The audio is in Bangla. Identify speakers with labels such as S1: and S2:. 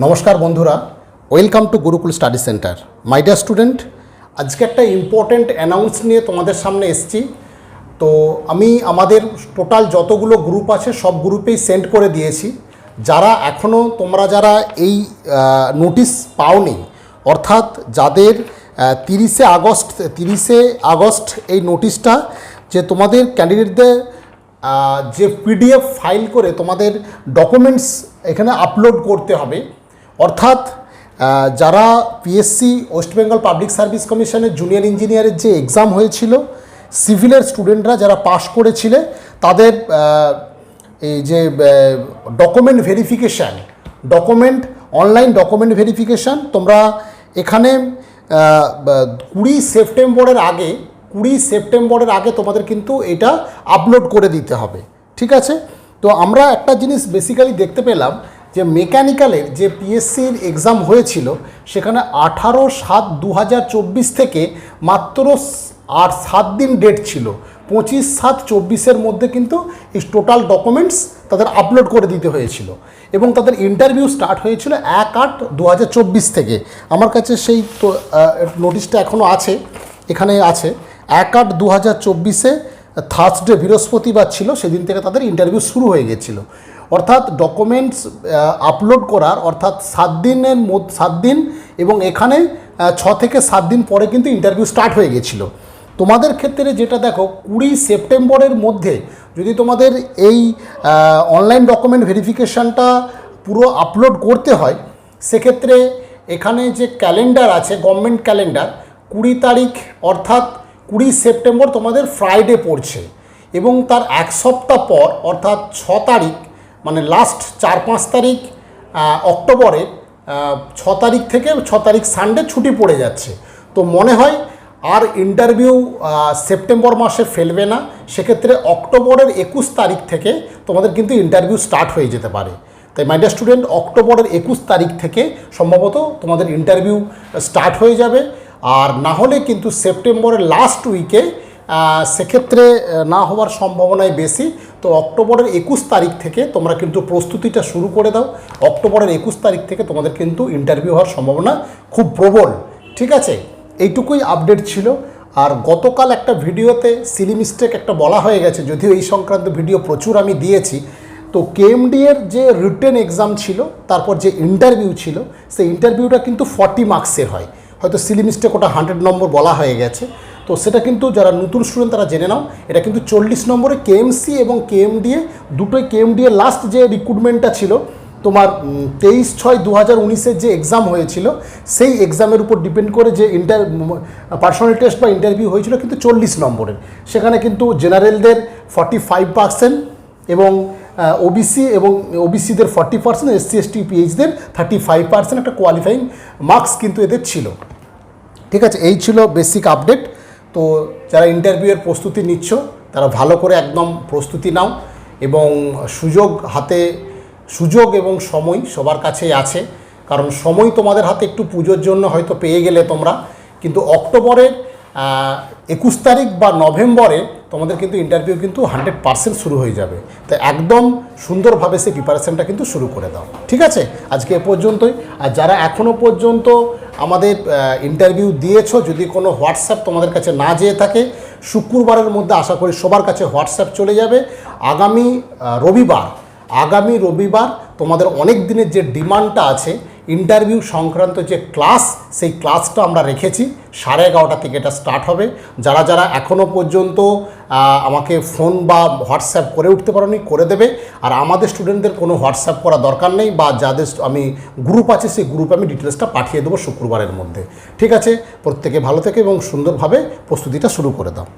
S1: নমস্কার বন্ধুরা, welcome to Gurukul study centre. My dear student, আজকে একটা ইম্পর্ট্যান্ট অ্যানাউন্স নিয়ে তোমাদের সামনে এসেছি। তো আমি আমাদের টোটাল যতগুলো গ্রুপ আছে সব গ্রুপেই সেন্ড করে দিয়েছি। যারা এখনও তোমরা যারা এই নোটিশ পাওনি, অর্থাৎ যাদের 30 আগস্ট এই নোটিশটা যে তোমাদের ক্যান্ডিডেটদের যে পিডিএফ ফাইল করে তোমাদের ডকুমেন্টস এখানে আপলোড করতে হবে, অর্থাৎ যারা PSC West Bengal public service কমিশনের জুনিয়র ইঞ্জিনিয়ারের যে এক্সাম হয়েছিল, সিভিলের স্টুডেন্টরা যারা পাস করেছিলে তাদের এই যে document verification, online document verification তোমরা এখানে 20 সেপ্টেম্বরের আগে তোমাদের কিন্তু এটা আপলোড করে দিতে হবে। ঠিক আছে? তো আমরা একটা জিনিস বেসিক্যালি দেখতে পেলাম যে মেকানিক্যালের যে পিএসসির এক্সাম হয়েছিল সেখানে 18/7/2024 থেকে মাত্র 7 দিন ডেট ছিল। 25/7/24 মধ্যে কিন্তু এই টোটাল ডকুমেন্টস তাদের আপলোড করে দিতে হয়েছিল এবং তাদের ইন্টারভিউ স্টার্ট হয়েছিল 1/8/2024 থেকে। আমার কাছে সেই নোটিশটা এখনও আছে, এখানে আছে 1/8/2024 থার্সডে, বৃহস্পতিবার ছিল, সেদিন থেকে তাদের ইন্টারভিউ শুরু হয়ে গেছিলো। অর্থাৎ ডকুমেন্টস আপলোড করার অর্থাৎ 7 দিন এবং এখানে 6 থেকে 7 দিন পরে কিন্তু ইন্টারভিউ স্টার্ট হয়ে গেছিলো। তোমাদের ক্ষেত্রে যেটা দেখো, 20 সেপ্টেম্বরের মধ্যে যদি তোমাদের এই অনলাইন ডকুমেন্ট ভেরিফিকেশানটা পুরো আপলোড করতে হয়, সেক্ষেত্রে এখানে যে ক্যালেন্ডার আছে, গভর্নমেন্ট ক্যালেন্ডার, 20 তারিখ অর্থাৎ 20 সেপ্টেম্বর তোমাদের ফ্রাইডে পড়ছে এবং তার এক সপ্তাহ পর অর্থাৎ 6 তারিখ, মানে লাস্ট 4-5 তারিখ অক্টোবরে 6 তারিখ থেকে 6 তারিখ সানডে ছুটি পড়ে যাচ্ছে। তো মনে হয় আর ইন্টারভিউ সেপ্টেম্বর মাসে ফেলবে না, সেক্ষেত্রে অক্টোবরের 21 তারিখ থেকে তোমাদের কিন্তু ইন্টারভিউ স্টার্ট হয়ে যেতে পারে। তাই মাই ডিয়ার স্টুডেন্ট, অক্টোবরের 21 তারিখ থেকে সম্ভবত তোমাদের ইন্টারভিউ স্টার্ট হয়ে যাবে। আর না হলে কিন্তু সেপ্টেম্বরের লাস্ট উইকে সেক্ষেত্রে না হওয়ার সম্ভাবনাই বেশি। তো অক্টোবরের 21 তারিখ থেকে তোমরা কিন্তু প্রস্তুতিটা শুরু করে দাও। অক্টোবরের 21 তারিখ থেকে তোমাদের কিন্তু ইন্টারভিউ হওয়ার সম্ভাবনা খুব প্রবল। ঠিক আছে? এইটুকুই আপডেট ছিল। আর গতকাল একটা ভিডিওতে সিলি মিস্টেক একটা বলা হয়ে গেছে, যদিও এই সংক্রান্ত ভিডিও প্রচুর আমি দিয়েছি। তো কেএমডি এর যে রিটেন এক্সাম ছিল, তারপর যে ইন্টারভিউ ছিল, সেই ইন্টারভিউটা কিন্তু 40 মার্কসের হয়। হয়তো সিলি মিস্টেক ওটা 100 নম্বর বলা হয়ে গেছে। তো সেটা কিন্তু যারা নতুন স্টুডেন্ট তারা জেনে নাও, এটা কিন্তু 40 নম্বরে কেএমসি এবং কেএমডিএ দুটোই। কেএমডিএ লাস্ট যে রিক্রুটমেন্টটা ছিল তোমার 23/6/2019 যে এক্সাম হয়েছিল, সেই এক্সামের উপর ডিপেন্ড করে যে পার্সোনাল টেস্ট বা ইন্টারভিউ হয়েছিল কিন্তু 40 নম্বরের। সেখানে কিন্তু জেনারেলদের 45% এবং ওবিসি এবং ওবিসিদের 40%, এসসি এসটি পিএইচদের 35% একটা কোয়ালিফাইং মার্কস কিন্তু এদের ছিল। ঠিক আছে? এই ছিল বেসিক আপডেট। তো যারা ইন্টারভিউয়ের প্রস্তুতি নিচ্ছ তারা ভালো করে একদম প্রস্তুতি নাও এবং সুযোগ এবং সময় সবার কাছেই আছে। কারণ সময় তোমাদের হাতে একটু পুজোর জন্য হয়তো পেয়ে গেলে তোমরা, কিন্তু অক্টোবরের 21 তারিখ বা নভেম্বরে তোমাদের কিন্তু ইন্টারভিউ কিন্তু 100% শুরু হয়ে যাবে। তো একদম সুন্দরভাবে সেই প্রিপারেশানটা কিন্তু শুরু করে দাও। ঠিক আছে? আজকে এ পর্যন্তই। আর যারা এখনও পর্যন্ত আমাদের ইন্টারভিউ দিয়েছো, যদি কোনো হোয়াটসঅ্যাপ তোমাদের কাছে না যেয়ে থাকে, শুক্রবারের মধ্যে আশা করি সবার কাছে হোয়াটসঅ্যাপ চলে যাবে। আগামী রবিবার তোমাদের অনেক দিনের যে ডিমান্ডটা আছে ইন্টারভিউ সংক্রান্ত যে ক্লাস, সেই ক্লাসটা আমরা রেখেছি 11:30 থেকে এটা স্টার্ট হবে। যারা এখনও পর্যন্ত আমাকে ফোন বা হোয়াটসঅ্যাপ করে উঠতে পারোনি, করে দেবে। আর আমাদের স্টুডেন্টদের কোনো হোয়াটসঅ্যাপ করা দরকার নেই, বা যাদের আমি গ্রুপ আছে সেই গ্রুপে আমি ডিটেলসটা পাঠিয়ে দেবো শুক্রবারের মধ্যে। ঠিক আছে? প্রত্যেকে ভালো থেকে এবং সুন্দরভাবে প্রস্তুতিটা শুরু করে দাও।